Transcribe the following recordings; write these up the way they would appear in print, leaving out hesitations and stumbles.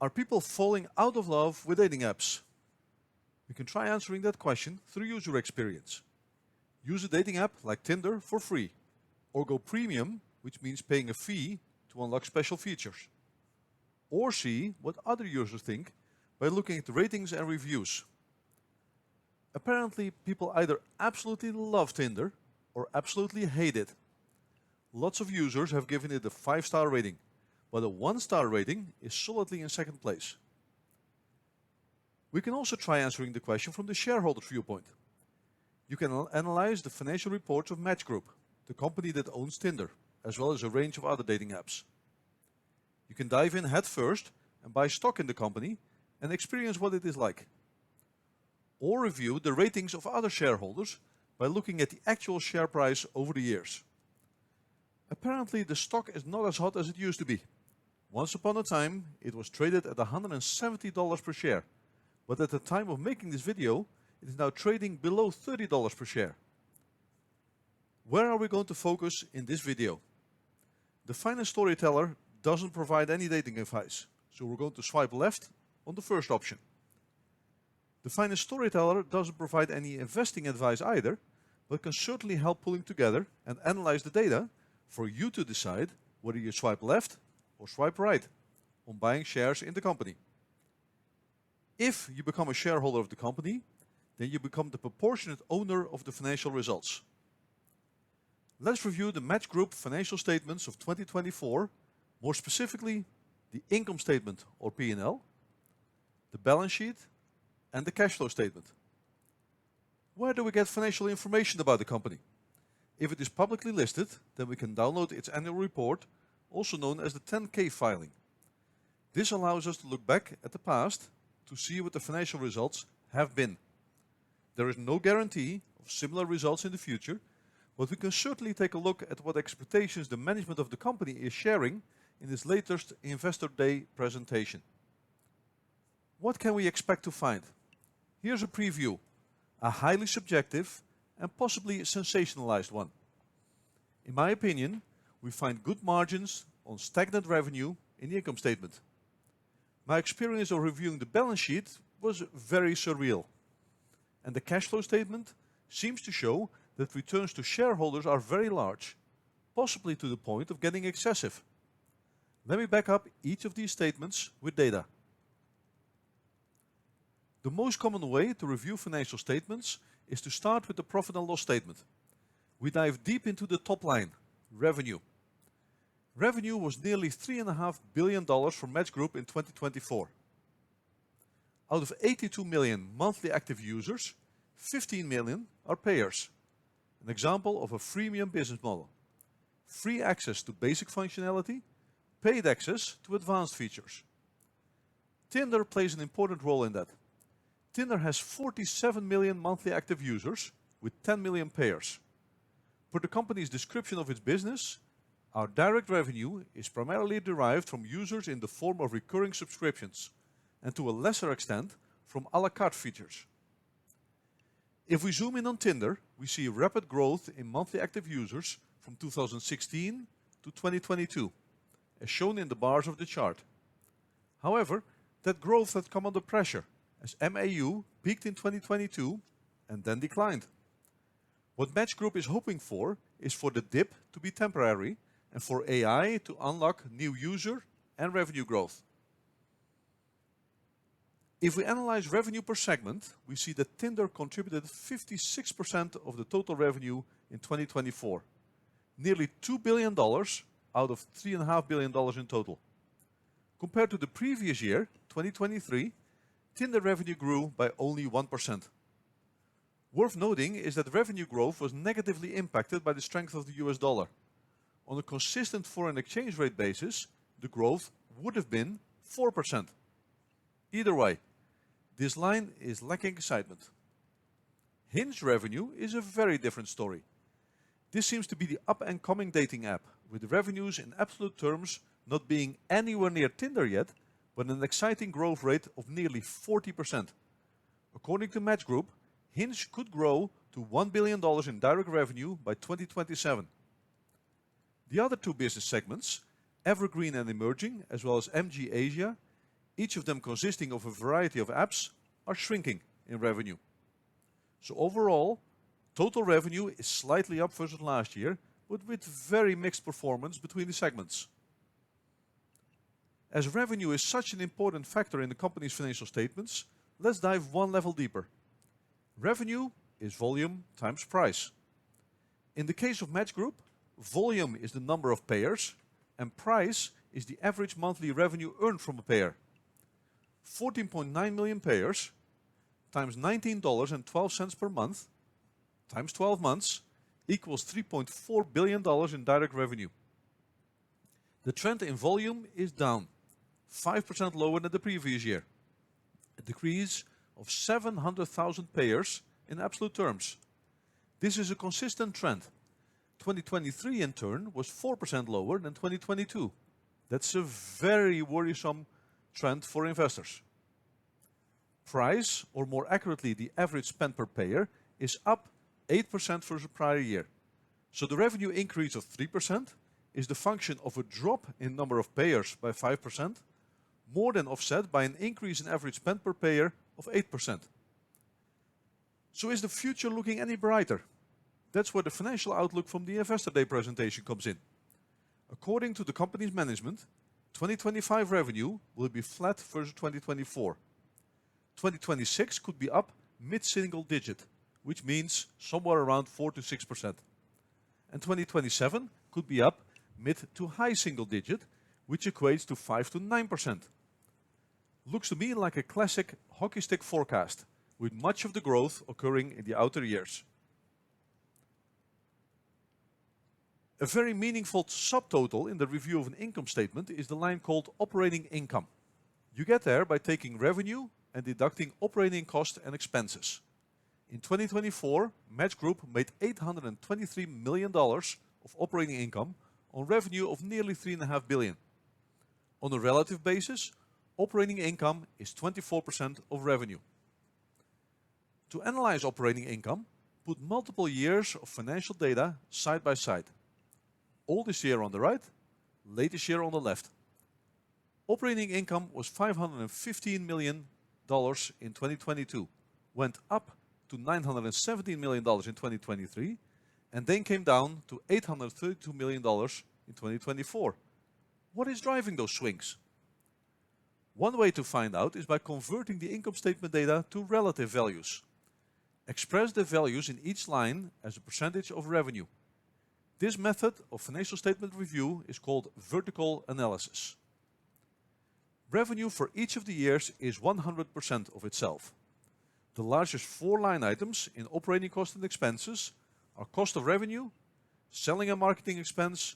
Are people falling out of love with dating apps? We can try answering that question through user experience. Use a dating app like Tinder for free, or go premium, which means paying a fee to unlock special features. Or see what other users think by looking at the ratings and reviews. Apparently, people either absolutely love Tinder or absolutely hate it. Lots of users have given it a 5-star rating, but a 1-star rating is solidly in second place. We can also try answering the question from the shareholder viewpoint. You can analyze the financial reports of Match Group, the company that owns Tinder, as well as a range of other dating apps. You can dive in head first and buy stock in the company and experience what it is like. Or review the ratings of other shareholders by looking at the actual share price over the years. Apparently, the stock is not as hot as it used to be. Once upon a time, it was traded at $170 per share, but at the time of making this video, it is now trading below $30 per share. Where are we going to focus in this video? The finance storyteller doesn't provide any dating advice, so we're going to swipe left on the first option. The finance storyteller doesn't provide any investing advice either, but can certainly help pulling together and analyze the data for you to decide whether you swipe left or swipe right on buying shares in the company. If you become a shareholder of the company, then you become the proportionate owner of the financial results. Let's review the Match Group financial statements of 2024, more specifically the income statement or P&L, the balance sheet, and the cash flow statement. Where do we get financial information about the company? If it is publicly listed, then we can download its annual report, also known as the 10K filing. This allows us to look back at the past to see what the financial results have been. There is no guarantee of similar results in the future, but we can certainly take a look at what expectations the management of the company is sharing in its latest Investor Day presentation. What can we expect to find? Here's a preview, a highly subjective and possibly sensationalized one. In my opinion, we find good margins on stagnant revenue in the income statement. My experience of reviewing the balance sheet was very surreal. And the cash flow statement seems to show that returns to shareholders are very large, possibly to the point of getting excessive. Let me back up each of these statements with data. The most common way to review financial statements is to start with the profit and loss statement. We dive deep into the top line, revenue. Revenue was nearly $3.5 billion for Match Group in 2024. Out of 82 million monthly active users, 15 million are payers. An example of a freemium business model. Free access to basic functionality, paid access to advanced features. Tinder plays an important role in that. Tinder has 47 million monthly active users with 10 million payers. Per the company's description of its business, our direct revenue is primarily derived from users in the form of recurring subscriptions, and to a lesser extent from a la carte features. If we zoom in on Tinder, we see rapid growth in monthly active users from 2016 to 2022, as shown in the bars of the chart. However, that growth had come under pressure, as MAU peaked in 2022 and then declined. What Match Group is hoping for is for the dip to be temporary and for AI to unlock new user and revenue growth. If we analyze revenue per segment, we see that Tinder contributed 56% of the total revenue in 2024, nearly $2 billion out of $3.5 billion in total. Compared to the previous year, 2023, Tinder revenue grew by only 1%. Worth noting is that revenue growth was negatively impacted by the strength of the US dollar. On a consistent foreign exchange rate basis, the growth would have been 4%. Either way, this line is lacking excitement. Hinge revenue is a very different story. This seems to be the up-and-coming dating app, with revenues in absolute terms not being anywhere near Tinder yet, but an exciting growth rate of nearly 40%. According to Match Group, Hinge could grow to $1 billion in direct revenue by 2027. The other two business segments, Evergreen and Emerging, as well as MG Asia, each of them consisting of a variety of apps, are shrinking in revenue. So overall, total revenue is slightly up versus last year, but with very mixed performance between the segments. As revenue is such an important factor in the company's financial statements, let's dive one level deeper. Revenue is volume times price. In the case of Match Group, volume is the number of payers and price is the average monthly revenue earned from a payer. 14.9 million payers times $19.12 per month times 12 months equals $3.4 billion in direct revenue. The trend in volume is down, 5% lower than the previous year. A decrease of 700,000 payers in absolute terms. This is a consistent trend. 2023 in turn was 4% lower than 2022. That's a very worrisome trend for investors. Price, or more accurately the average spend per payer, is up 8% versus prior year. So the revenue increase of 3% is the function of a drop in number of payers by 5%, more than offset by an increase in average spend per payer of 8%. So is the future looking any brighter? That's where the financial outlook from the Investor Day presentation comes in. According to the company's management, 2025 revenue will be flat versus 2024. 2026 could be up mid-single digit, which means somewhere around 4 to 6%. And 2027 could be up mid to high single digit, which equates to 5 to 9%. Looks to me like a classic hockey stick forecast, with much of the growth occurring in the outer years. A very meaningful subtotal in the review of an income statement is the line called operating income. You get there by taking revenue and deducting operating costs and expenses. In 2024, Match Group made $823 million of operating income on revenue of nearly $3.5 billion. On a relative basis, operating income is 24% of revenue. To analyze operating income, put multiple years of financial data side by side. Oldest year on the right, latest year on the left. Operating income was $515 million in 2022, went up to $917 million in 2023, and then came down to $832 million in 2024. What is driving those swings? One way to find out is by converting the income statement data to relative values. Express the values in each line as a percentage of revenue. This method of financial statement review is called vertical analysis. Revenue for each of the years is 100% of itself. The largest 4 line items in operating costs and expenses are cost of revenue, selling and marketing expense,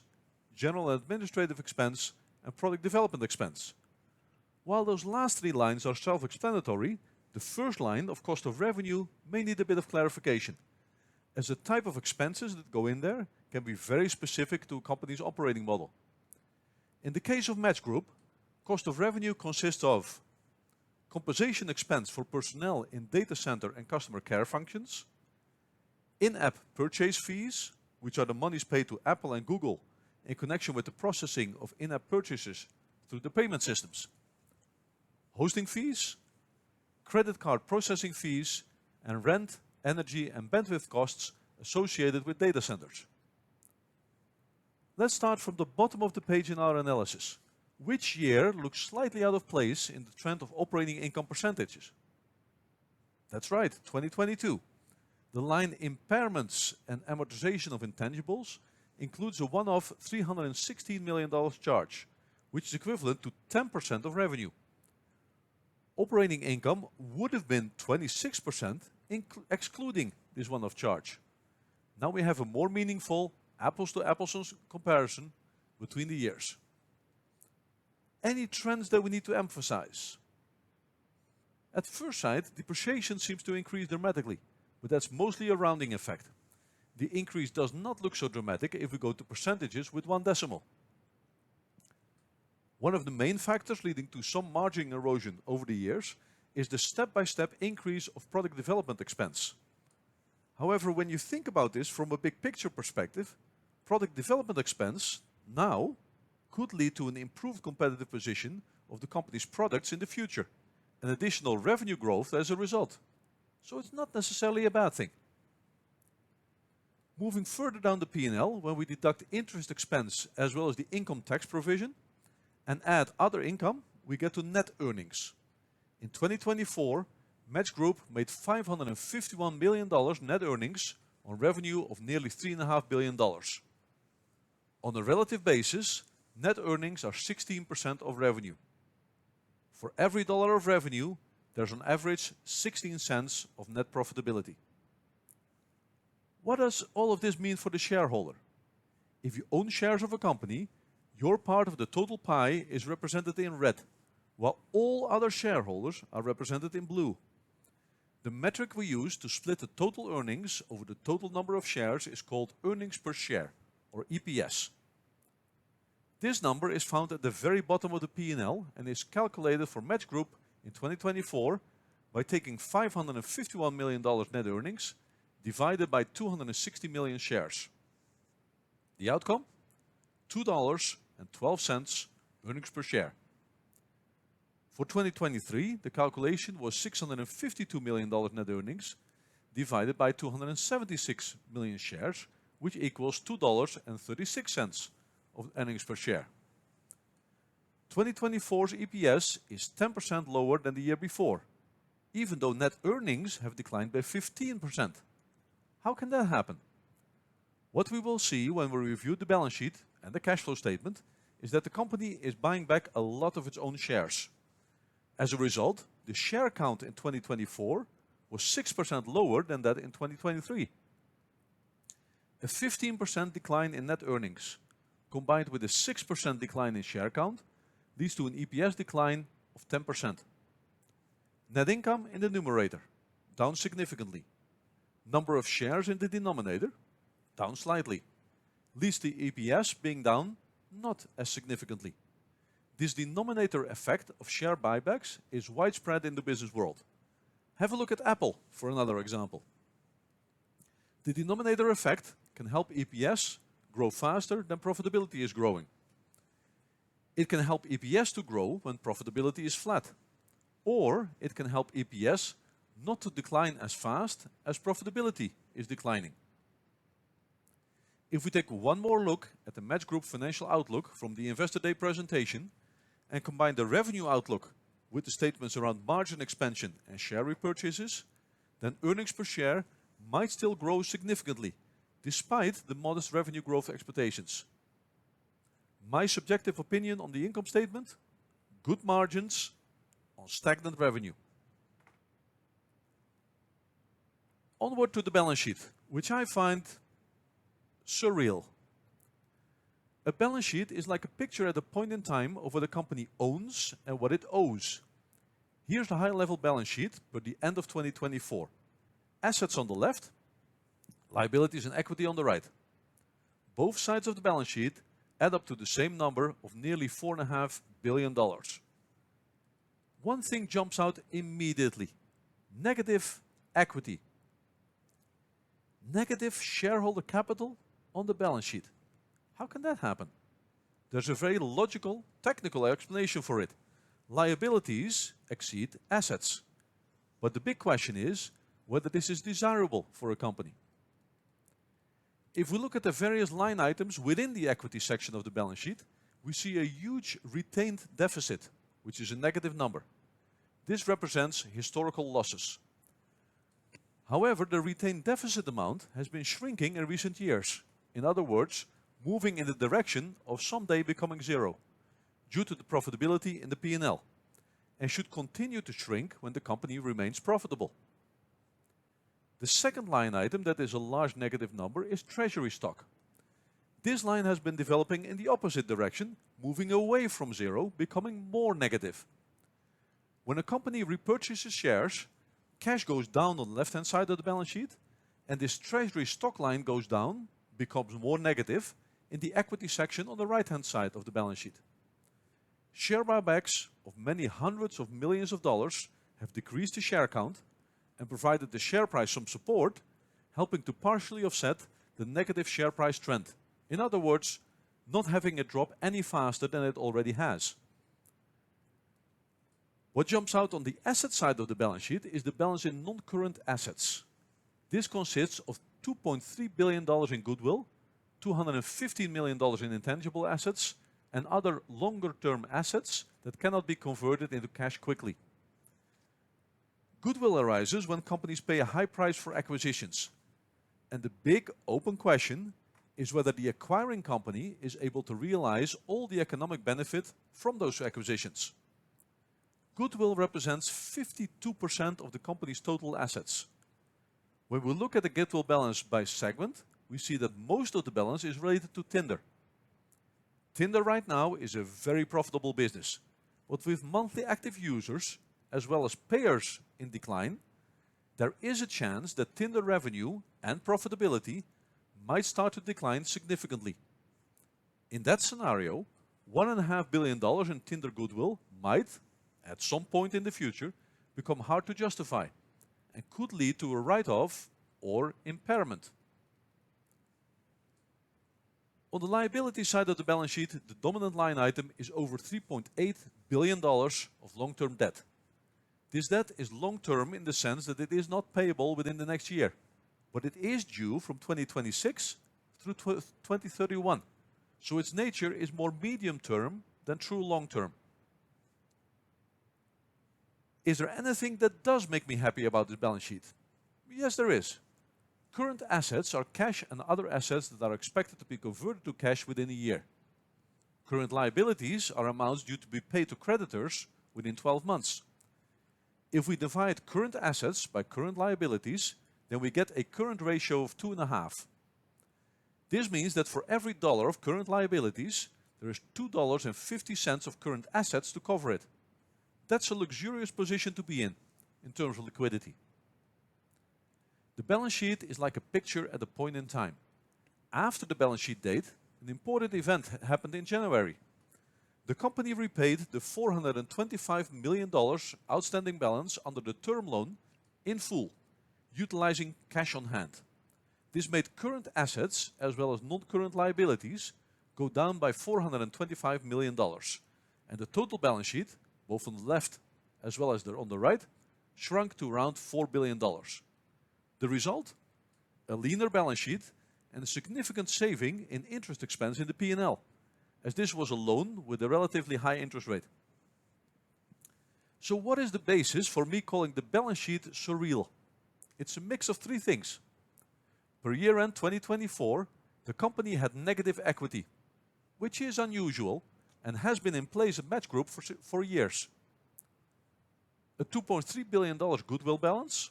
general and administrative expense, and product development expense. While those last 3 lines are self-explanatory, the first line of cost of revenue may need a bit of clarification, as the type of expenses that go in there can be very specific to a company's operating model. In the case of Match Group, cost of revenue consists of compensation expense for personnel in data center and customer care functions, in-app purchase fees, which are the monies paid to Apple and Google in connection with the processing of in-app purchases through the payment systems, hosting fees, credit card processing fees, and rent, energy, and bandwidth costs associated with data centers. Let's start from the bottom of the page in our analysis. Which year looks slightly out of place in the trend of operating income percentages? That's right, 2022. The line impairments and amortization of intangibles includes a one-off $316 million charge, which is equivalent to 10% of revenue. Operating income would have been 26% excluding this one-off charge. Now we have a more meaningful apples-to-apples comparison between the years. Any trends that we need to emphasize? At first sight, depreciation seems to increase dramatically, but that's mostly a rounding effect. The increase does not look so dramatic if we go to percentages with 1 decimal. One of the main factors leading to some margin erosion over the years is the step-by-step increase of product development expense. However, when you think about this from a big picture perspective, product development expense now could lead to an improved competitive position of the company's products in the future and additional revenue growth as a result. So it's not necessarily a bad thing. Moving further down the P&L, when we deduct interest expense as well as the income tax provision and add other income, we get to net earnings. In 2024, Match Group made $551 million net earnings on revenue of nearly $3.5 billion. On a relative basis, net earnings are 16% of revenue. For every dollar of revenue, there's on average 16 cents of net profitability. What does all of this mean for the shareholder? If you own shares of a company, your part of the total pie is represented in red, while all other shareholders are represented in blue. The metric we use to split the total earnings over the total number of shares is called earnings per share, or EPS. This number is found at the very bottom of the P&L and is calculated for Match Group in 2024 by taking $551 million net earnings divided by 260 million shares. The outcome? $2.12 earnings per share. For 2023, the calculation was $652 million net earnings divided by 276 million shares, which equals $2.36 of earnings per share. 2024's EPS is 10% lower than the year before, even though net earnings have declined by 15%. How can that happen? What we will see when we review the balance sheet and the cash flow statement is that the company is buying back a lot of its own shares. As a result, the share count in 2024 was 6% lower than that in 2023. A 15% decline in net earnings, combined with a 6% decline in share count, leads to an EPS decline of 10%. Net income in the numerator, down significantly. Number of shares in the denominator, down slightly. Leads to EPS being down not as significantly. This denominator effect of share buybacks is widespread in the business world. Have a look at Apple for another example. The denominator effect can help EPS grow faster than profitability is growing. It can help EPS to grow when profitability is flat, or it can help EPS not to decline as fast as profitability is declining. If we take one more look at the Match Group financial outlook from the Investor Day presentation and combine the revenue outlook with the statements around margin expansion and share repurchases, then earnings per share might still grow significantly despite the modest revenue growth expectations. My subjective opinion on the income statement: good margins on stagnant revenue. Onward to the balance sheet, which I find surreal. A balance sheet is like a picture at a point in time of what a company owns and what it owes. Here's the high-level balance sheet for the end of 2024. Assets on the left, liabilities and equity on the right. Both sides of the balance sheet add up to the same number of nearly $4.5 billion. One thing jumps out immediately: negative equity. Negative shareholder capital on the balance sheet. How can that happen? There's a very logical, technical explanation for it. Liabilities exceed assets. But the big question is whether this is desirable for a company. If we look at the various line items within the equity section of the balance sheet, we see a huge retained deficit, which is a negative number. This represents historical losses. However, the retained deficit amount has been shrinking in recent years. In other words, moving in the direction of someday becoming zero due to the profitability in the P&L, and should continue to shrink when the company remains profitable. The second line item that is a large negative number is treasury stock. This line has been developing in the opposite direction, moving away from zero, becoming more negative. When a company repurchases shares, cash goes down on the left-hand side of the balance sheet, and this treasury stock line goes down, becomes more negative, in the equity section on the right-hand side of the balance sheet. Share buybacks of many hundreds of millions of dollars have decreased the share count and provided the share price some support, helping to partially offset the negative share price trend. In other words, not having it drop any faster than it already has. What jumps out on the asset side of the balance sheet is the balance in non-current assets. This consists of $2.3 billion in goodwill, $215 million in intangible assets, and other longer-term assets that cannot be converted into cash quickly. Goodwill arises when companies pay a high price for acquisitions. And the big open question is whether the acquiring company is able to realize all the economic benefit from those acquisitions. Goodwill represents 52% of the company's total assets. When we look at the goodwill balance by segment, we see that most of the balance is related to Tinder. Tinder right now is a very profitable business, but with monthly active users as well as payers in decline, there is a chance that Tinder revenue and profitability might start to decline significantly. In that scenario, $1.5 billion in Tinder goodwill might, at some point in the future, become hard to justify and could lead to a write-off or impairment. On the liability side of the balance sheet, the dominant line item is over $3.8 billion of long-term debt. This debt is long-term in the sense that it is not payable within the next year, but it is due from 2026 through 2031. So its nature is more medium-term than true long-term. Is there anything that does make me happy about this balance sheet? Yes, there is. Current assets are cash and other assets that are expected to be converted to cash within a year. Current liabilities are amounts due to be paid to creditors within 12 months. If we divide current assets by current liabilities, then we get a current ratio of 2.5. This means that for every dollar of current liabilities, there is $2.50 of current assets to cover it. That's a luxurious position to be in terms of liquidity. The balance sheet is like a picture at a point in time. After the balance sheet date, an important event happened in January. The company repaid the $425 million outstanding balance under the term loan in full, utilizing cash on hand. This made current assets as well as non-current liabilities go down by $425 million. And the total balance sheet, both on the left as well as on the right, shrunk to around $4 billion. The result? A leaner balance sheet and a significant saving in interest expense in the P&L, as this was a loan with a relatively high interest rate. So what is the basis for me calling the balance sheet surreal? It's a mix of three things. Per year-end 2024, the company had negative equity, which is unusual and has been in place at Match Group for years. A $2.3 billion goodwill balance,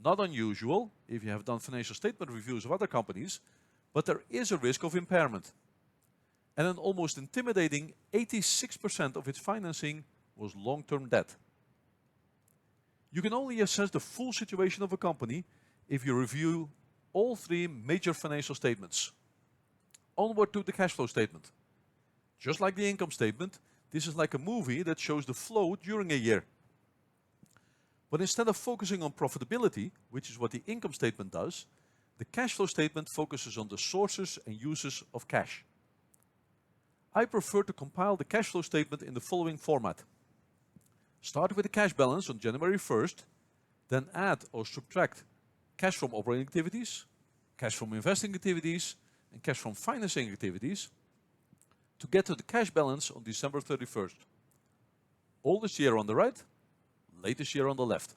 not unusual if you have done financial statement reviews of other companies, but there is a risk of impairment. And an almost intimidating 86% of its financing was long-term debt. You can only assess the full situation of a company if you review all three major financial statements. Onward to the cash flow statement. Just like the income statement, this is like a movie that shows the flow during a year. But instead of focusing on profitability, which is what the income statement does, the cash flow statement focuses on the sources and uses of cash. I prefer to compile the cash flow statement in the following format. Start with the cash balance on January 1st, then add or subtract cash from operating activities, cash from investing activities, and cash from financing activities to get to the cash balance on December 31st. Oldest year on the right, latest year on the left.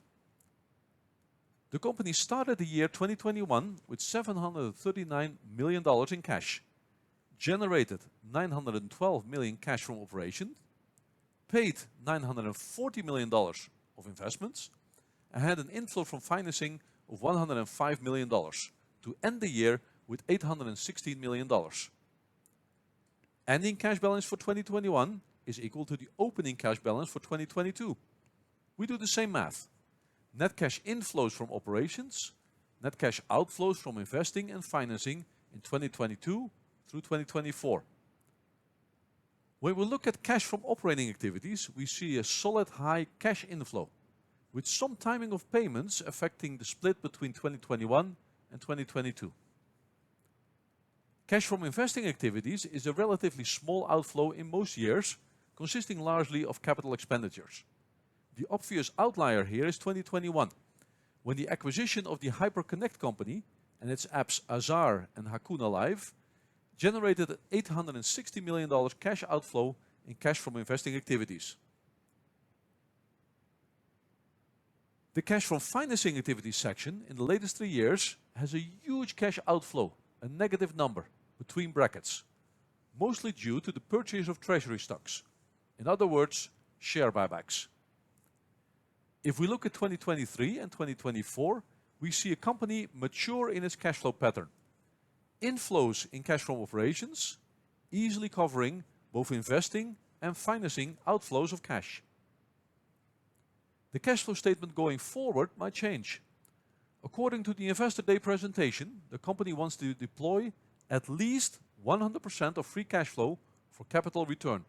The company started the year 2021 with $739 million in cash, generated $912 million cash from operations, paid $940 million of investments, and had an inflow from financing of $105 million to end the year with $816 million. Ending cash balance for 2021 is equal to the opening cash balance for 2022. We do the same math. Net cash inflows from operations, net cash outflows from investing and financing in 2022 through 2024. When we look at cash from operating activities, we see a solid high cash inflow, with some timing of payments affecting the split between 2021 and 2022. Cash from investing activities is a relatively small outflow in most years, consisting largely of capital expenditures. The obvious outlier here is 2021, when the acquisition of the HyperConnect company and its apps Azar and Hakuna Live generated an $860 million cash outflow in cash from investing activities. The cash from financing activities section in the latest 3 years has a huge cash outflow, a negative number, between brackets, mostly due to the purchase of treasury stocks. In other words, share buybacks. If we look at 2023 and 2024, we see a company mature in its cash flow pattern. Inflows in cash from operations, easily covering both investing and financing outflows of cash. The cash flow statement going forward might change. According to the Investor Day presentation, the company wants to deploy at least 100% of free cash flow for capital return.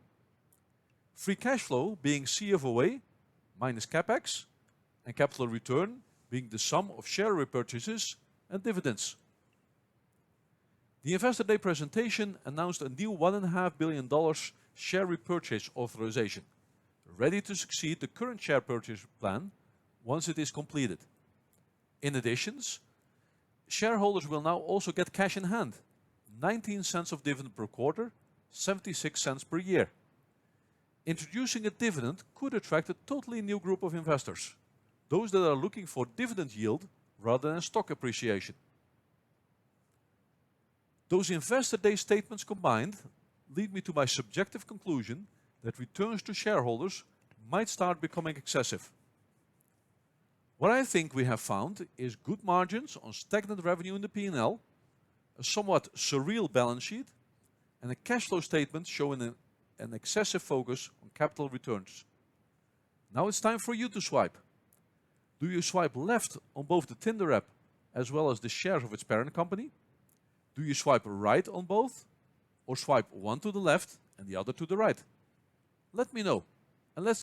Free cash flow being CFOA minus CapEx, and capital return being the sum of share repurchases and dividends. The Investor Day presentation announced a new $1.5 billion share repurchase authorization, ready to succeed the current share purchase plan once it is completed. In addition, shareholders will now also get cash in hand, 19 cents of dividend per quarter, 76 cents per year. Introducing a dividend could attract a totally new group of investors, those that are looking for dividend yield rather than stock appreciation. Those Investor Day statements combined lead me to my subjective conclusion that returns to shareholders might start becoming excessive. What I think we have found is good margins on stagnant revenue in the P&L, a somewhat surreal balance sheet, and a cash flow statement showing an excessive focus on capital returns. Now it's time for you to swipe. Do you swipe left on both the Tinder app as well as the shares of its parent company? Do you swipe right on both? Or swipe one to the left and the other to the right? Let me know, and let's